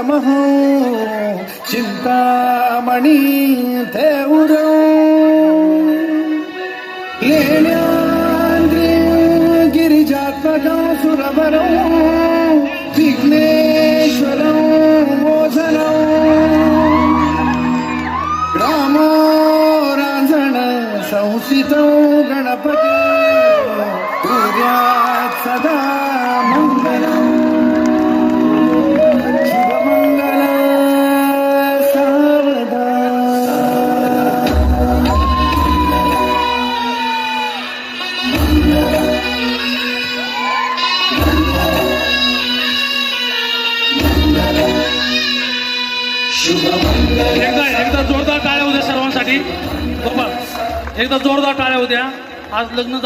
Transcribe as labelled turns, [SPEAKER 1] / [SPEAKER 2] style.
[SPEAKER 1] महो चिंतामणी थेउर लेण्याद्रि गिरिजात्मकं सुरवरं विघ्नेश्वरं मोचनं ग्रामो रांझण संस्थितो गणपती सूर्यात् सदा मंगलम् शुभमंगल
[SPEAKER 2] एकदा जोरदार टाळ्या होत्या सर्वांसाठी. एकदा जोरदार टाळ्या होत्या. आज लग्न